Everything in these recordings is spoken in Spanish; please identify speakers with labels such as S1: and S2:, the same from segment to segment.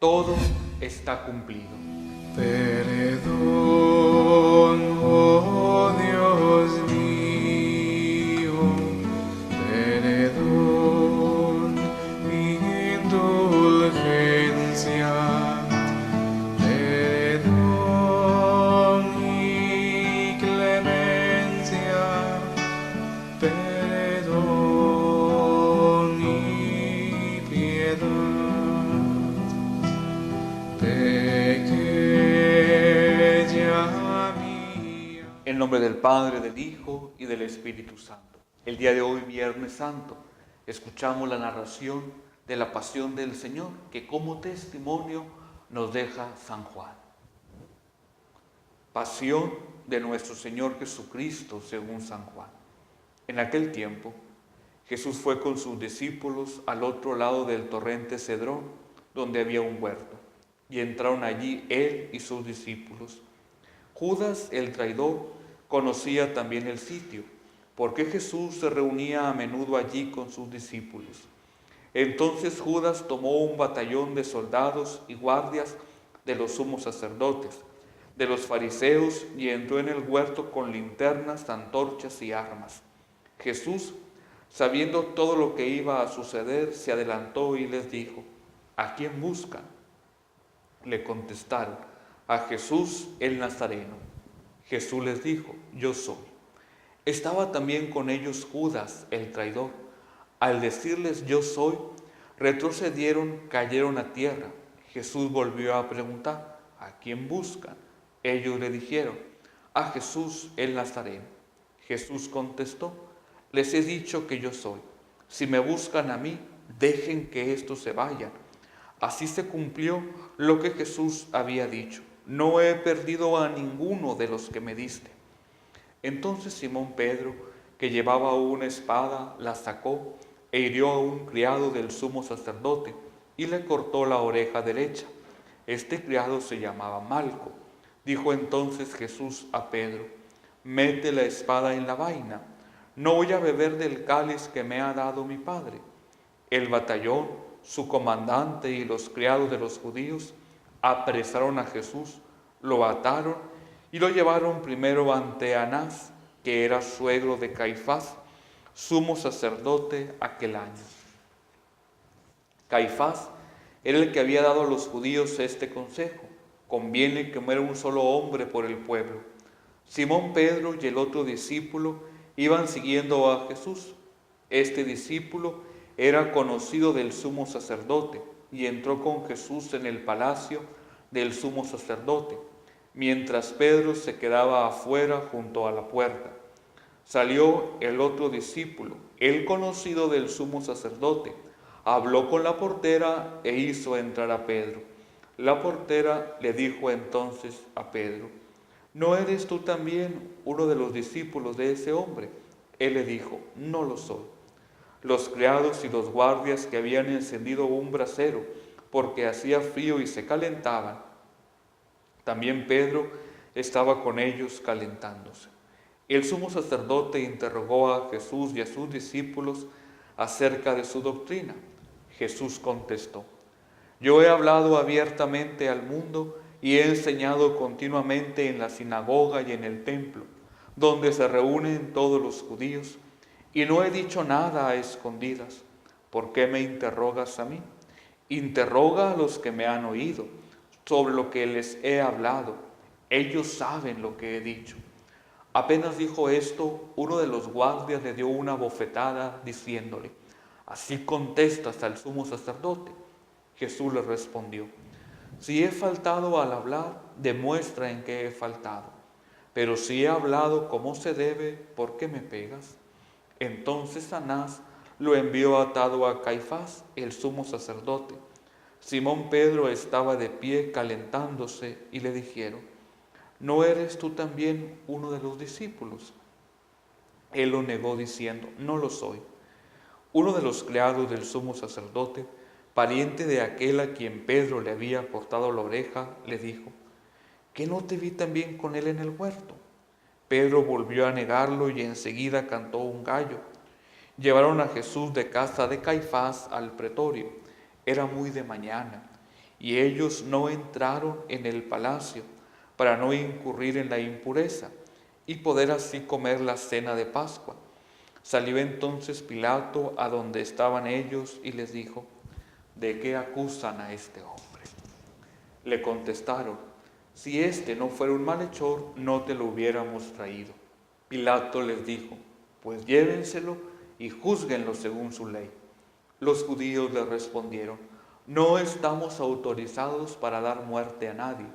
S1: Todo está cumplido.
S2: Perdón, oh Dios mío, perdón, indulgencia, perdón y clemencia, perdón y piedad.
S1: En nombre del Padre, del Hijo y del Espíritu Santo. El día de hoy, Viernes Santo, escuchamos la narración de la pasión del Señor que como testimonio nos deja San Juan. Pasión de nuestro Señor Jesucristo según San Juan. En aquel tiempo, Jesús fue con sus discípulos al otro lado del torrente Cedrón, donde había un huerto, y entraron allí él y sus discípulos. Judas, el traidor, conocía también el sitio, porque Jesús se reunía a menudo allí con sus discípulos. Entonces Judas tomó un batallón de soldados y guardias de los sumos sacerdotes, de los fariseos, y entró en el huerto con linternas, antorchas y armas. Jesús, sabiendo todo lo que iba a suceder, se adelantó y les dijo: ¿A quién buscan? Le contestaron: a Jesús el Nazareno. Jesús les dijo: yo soy. Estaba también con ellos Judas, el traidor. Al decirles yo soy, retrocedieron, cayeron a tierra. Jesús volvió a preguntar: ¿a quién buscan? Ellos le dijeron: a Jesús el Nazareno. Jesús contestó: les he dicho que yo soy. Si me buscan a mí, dejen que estos se vayan. Así se cumplió lo que Jesús había dicho: no he perdido a ninguno de los que me diste. Entonces Simón Pedro, que llevaba una espada, la sacó e hirió a un criado del sumo sacerdote y le cortó la oreja derecha. Este criado se llamaba Malco. Dijo entonces Jesús a Pedro: mete la espada en la vaina. No voy a beber del cáliz que me ha dado mi Padre. El batallón, su comandante y los criados de los judíos apresaron a Jesús, lo ataron y lo llevaron primero ante Anás, que era suegro de Caifás, sumo sacerdote aquel año. Caifás era el que había dado a los judíos este consejo: conviene que muera un solo hombre por el pueblo. Simón Pedro y el otro discípulo iban siguiendo a Jesús. Este discípulo era conocido del sumo sacerdote y entró con Jesús en el palacio del sumo sacerdote, mientras Pedro se quedaba afuera junto a la puerta. Salió el otro discípulo, el conocido del sumo sacerdote, habló con la portera e hizo entrar a Pedro. La portera le dijo entonces a Pedro: ¿no eres tú también uno de los discípulos de ese hombre? Él le dijo: no lo soy. Los criados y los guardias que habían encendido un brasero, porque hacía frío y se calentaban, también Pedro estaba con ellos calentándose. El sumo sacerdote interrogó a Jesús y a sus discípulos acerca de su doctrina. Jesús contestó: yo he hablado abiertamente al mundo y he enseñado continuamente en la sinagoga y en el templo, donde se reúnen todos los judíos, y no he dicho nada a escondidas. ¿Por qué me interrogas a mí? Interroga a los que me han oído sobre lo que les he hablado. Ellos saben lo que he dicho. Apenas dijo esto, uno de los guardias le dio una bofetada diciéndole: ¿así contestas al sumo sacerdote? Jesús le respondió: si he faltado al hablar, demuestra en qué he faltado. Pero si he hablado como se debe, ¿por qué me pegas? Entonces Anás lo envió atado a Caifás, el sumo sacerdote. Simón Pedro estaba de pie calentándose y le dijeron: ¿no eres tú también uno de los discípulos? Él lo negó diciendo: no lo soy. Uno de los criados del sumo sacerdote, pariente de aquel a quien Pedro le había cortado la oreja, le dijo: ¿qué no te vi también con él en el huerto? Pedro volvió a negarlo y enseguida cantó un gallo. Llevaron a Jesús de casa de Caifás al pretorio. Era muy de mañana y ellos no entraron en el palacio para no incurrir en la impureza y poder así comer la cena de Pascua. Salió entonces Pilato a donde estaban ellos y les dijo: ¿de qué acusan a este hombre? Le contestaron: si este no fuera un malhechor, no te lo hubiéramos traído. Pilato les dijo: pues llévenselo y júzguenlo según su ley. Los judíos le respondieron: no estamos autorizados para dar muerte a nadie.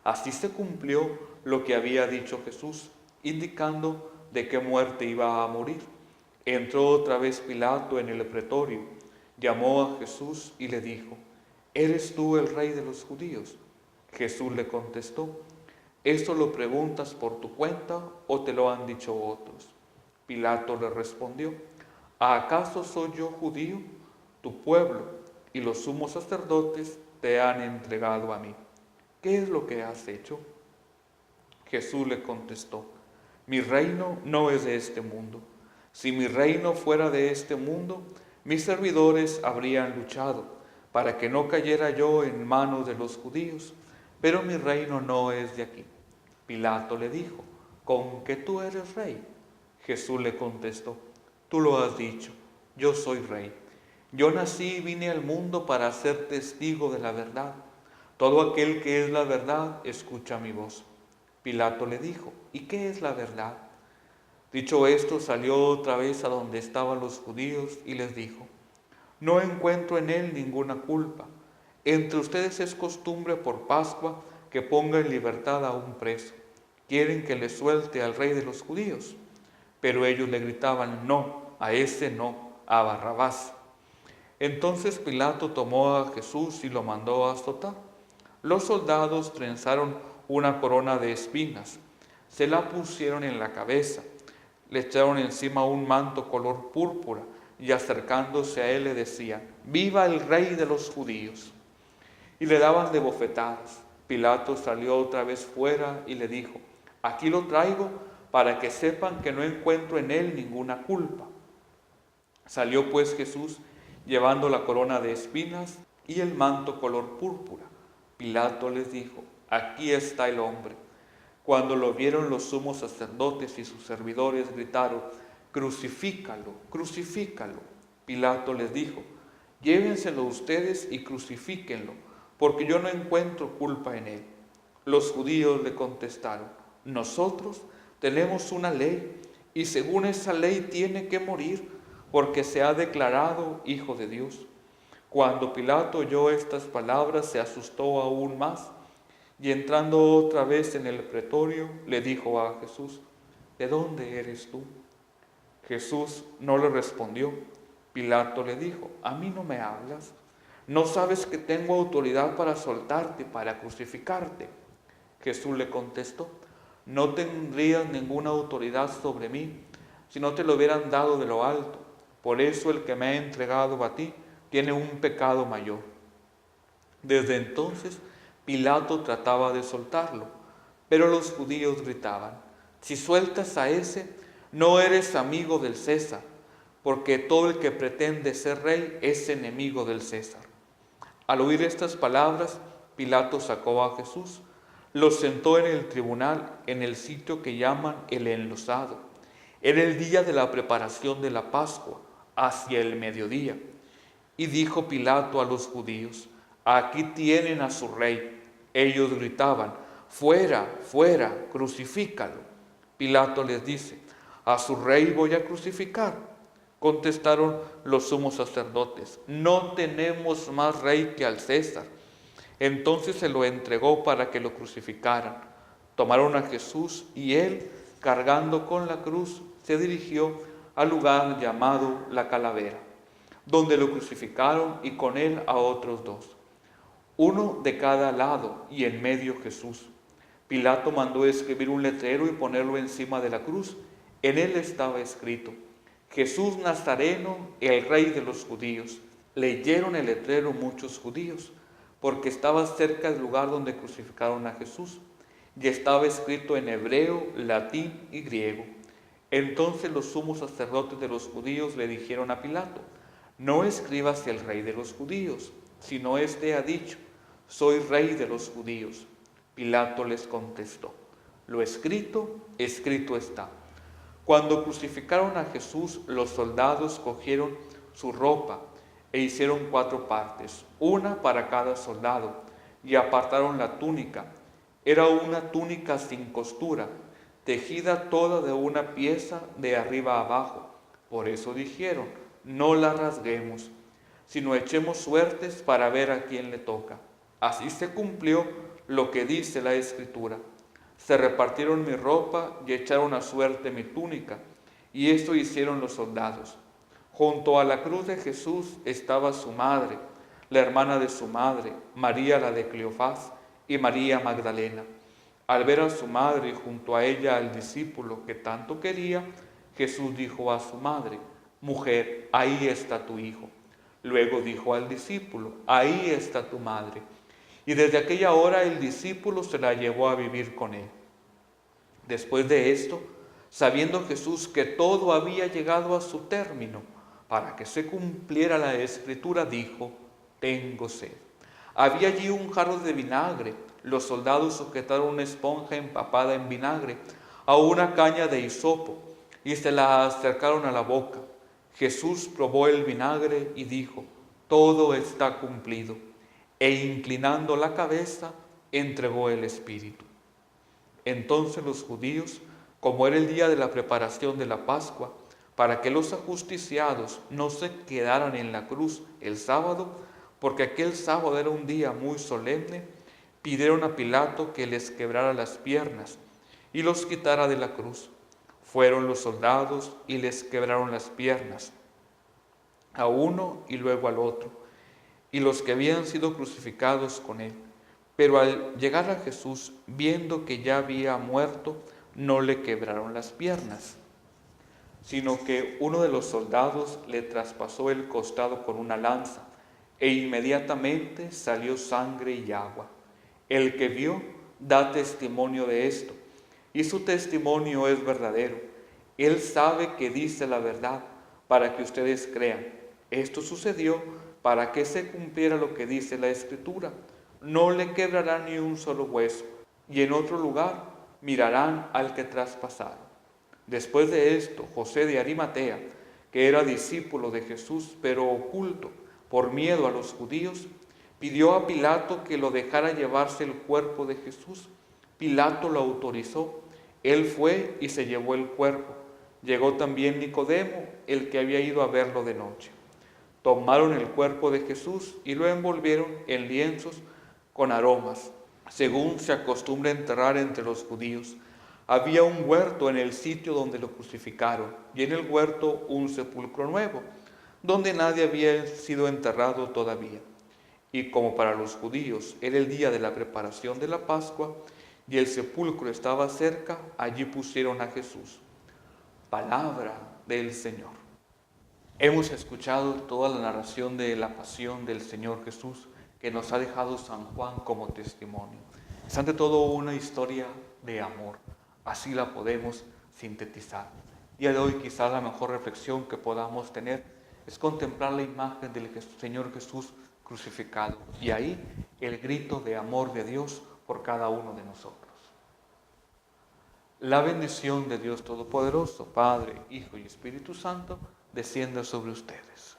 S1: Así se cumplió lo que había dicho Jesús, indicando de qué muerte iba a morir. Entró otra vez Pilato en el pretorio, llamó a Jesús y le dijo: ¿eres tú el rey de los judíos? Jesús le contestó: ¿esto lo preguntas por tu cuenta o te lo han dicho otros? Pilato le respondió: ¿acaso soy yo judío? Tu pueblo y los sumos sacerdotes te han entregado a mí. ¿Qué es lo que has hecho? Jesús le contestó: mi reino no es de este mundo. Si mi reino fuera de este mundo, mis servidores habrían luchado para que no cayera yo en manos de los judíos, pero mi reino no es de aquí. Pilato le dijo: ¿con que tú eres rey? Jesús le contestó: tú lo has dicho, yo soy rey. Yo nací y vine al mundo para ser testigo de la verdad. Todo aquel que es la verdad escucha mi voz. Pilato le dijo: ¿y qué es la verdad? Dicho esto, salió otra vez a donde estaban los judíos y les dijo: no encuentro en él ninguna culpa. Entre ustedes es costumbre por Pascua que ponga en libertad a un preso. ¿Quieren que le suelte al rey de los judíos? Pero ellos le gritaban: no, a ese no, a Barrabás. Entonces Pilato tomó a Jesús y lo mandó a azotar. Los soldados trenzaron una corona de espinas, se la pusieron en la cabeza, le echaron encima un manto color púrpura y acercándose a él le decían: ¡viva el rey de los judíos! Y le daban de bofetadas. Pilato salió otra vez fuera y le dijo: aquí lo traigo para que sepan que no encuentro en él ninguna culpa. Salió pues Jesús llevando la corona de espinas y el manto color púrpura. Pilato les dijo: aquí está el hombre. Cuando lo vieron los sumos sacerdotes y sus servidores gritaron: crucifícalo, crucifícalo. Pilato les dijo: llévenselo ustedes y crucifíquenlo, porque yo no encuentro culpa en él. Los judíos le contestaron: nosotros tenemos una ley, y según esa ley tiene que morir, porque se ha declarado hijo de Dios. Cuando Pilato oyó estas palabras, se asustó aún más, y entrando otra vez en el pretorio, le dijo a Jesús: ¿de dónde eres tú? Jesús no le respondió. Pilato le dijo: ¿a mí no me hablas? ¿No sabes que tengo autoridad para soltarte, para crucificarte? Jesús le contestó: no tendrías ninguna autoridad sobre mí si no te lo hubieran dado de lo alto. Por eso el que me ha entregado a ti tiene un pecado mayor. Desde entonces Pilato trataba de soltarlo, pero los judíos gritaban: si sueltas a ese, no eres amigo del César, porque todo el que pretende ser rey es enemigo del César. Al oír estas palabras, Pilato sacó a Jesús, lo sentó en el tribunal, en el sitio que llaman el Enlosado. Era el día de la preparación de la Pascua, hacia el mediodía. Y dijo Pilato a los judíos: aquí tienen a su rey. Ellos gritaban: fuera, fuera, crucifícalo. Pilato les dice: ¿a su rey voy a crucificar? Contestaron los sumos sacerdotes: no tenemos más rey que al César. Entonces se lo entregó para que lo crucificaran. Tomaron a Jesús y él, cargando con la cruz, se dirigió al lugar llamado La Calavera, donde lo crucificaron y con él a otros dos, uno de cada lado y en medio Jesús. Pilato mandó escribir un letrero y ponerlo encima de la cruz. En él estaba escrito: Jesús Nazareno, el rey de los judíos. Leyeron el letrero muchos judíos, porque estaba cerca del lugar donde crucificaron a Jesús, y estaba escrito en hebreo, latín y griego. Entonces los sumos sacerdotes de los judíos le dijeron a Pilato: no escribas el rey de los judíos, sino este ha dicho: soy rey de los judíos. Pilato les contestó, lo escrito, escrito está. Cuando crucificaron a Jesús, los soldados cogieron su ropa e hicieron 4 partes, una para cada soldado, y apartaron la túnica. Era una túnica sin costura, tejida toda de una pieza de arriba a abajo. Por eso dijeron, no la rasguemos, sino echemos suertes para ver a quién le toca. Así se cumplió lo que dice la Escritura. Se repartieron mi ropa y echaron a suerte mi túnica, y esto hicieron los soldados. Junto a la cruz de Jesús estaba su madre, la hermana de su madre, María la de Cleofás y María Magdalena. Al ver a su madre y junto a ella al discípulo que tanto quería, Jesús dijo a su madre, mujer, ahí está tu hijo. Luego dijo al discípulo, ahí está tu madre. Y desde aquella hora el discípulo se la llevó a vivir con él. Después de esto, sabiendo Jesús que todo había llegado a su término, para que se cumpliera la Escritura, dijo, tengo sed. Había allí un jarro de vinagre. Los soldados sujetaron una esponja empapada en vinagre a una caña de hisopo y se la acercaron a la boca. Jesús probó el vinagre y dijo, todo está cumplido. E inclinando la cabeza, entregó el Espíritu. Entonces los judíos, como era el día de la preparación de la Pascua, para que los ajusticiados no se quedaran en la cruz el sábado, porque aquel sábado era un día muy solemne, pidieron a Pilato que les quebrara las piernas y los quitara de la cruz. Fueron los soldados y les quebraron las piernas, a uno y luego al otro, y los que habían sido crucificados con él. Pero al llegar a Jesús, viendo que ya había muerto, no le quebraron las piernas, sino que uno de los soldados le traspasó el costado con una lanza, e inmediatamente salió sangre y agua. El que vio da testimonio de esto, y su testimonio es verdadero. Él sabe que dice la verdad, para que ustedes crean. Esto sucedió para que se cumpliera lo que dice la Escritura. No le quebrará ni un solo hueso, y en otro lugar mirarán al que traspasaron. Después de esto, José de Arimatea, que era discípulo de Jesús, pero oculto por miedo a los judíos, pidió a Pilato que lo dejara llevarse el cuerpo de Jesús. Pilato lo autorizó. Él fue y se llevó el cuerpo. Llegó también Nicodemo, el que había ido a verlo de noche. Tomaron el cuerpo de Jesús y lo envolvieron en lienzos con aromas, según se acostumbra enterrar entre los judíos. Había un huerto en el sitio donde lo crucificaron, y en el huerto un sepulcro nuevo, donde nadie había sido enterrado todavía. Y como para los judíos era el día de la preparación de la Pascua, y el sepulcro estaba cerca, allí pusieron a Jesús. Palabra del Señor. Hemos escuchado toda la narración de la pasión del Señor Jesús que nos ha dejado San Juan como testimonio. Es ante todo una historia de amor. Así la podemos sintetizar. Día de hoy quizás la mejor reflexión que podamos tener es contemplar la imagen del Señor Jesús crucificado y ahí el grito de amor de Dios por cada uno de nosotros. La bendición de Dios Todopoderoso, Padre, Hijo y Espíritu Santo, descienda sobre ustedes.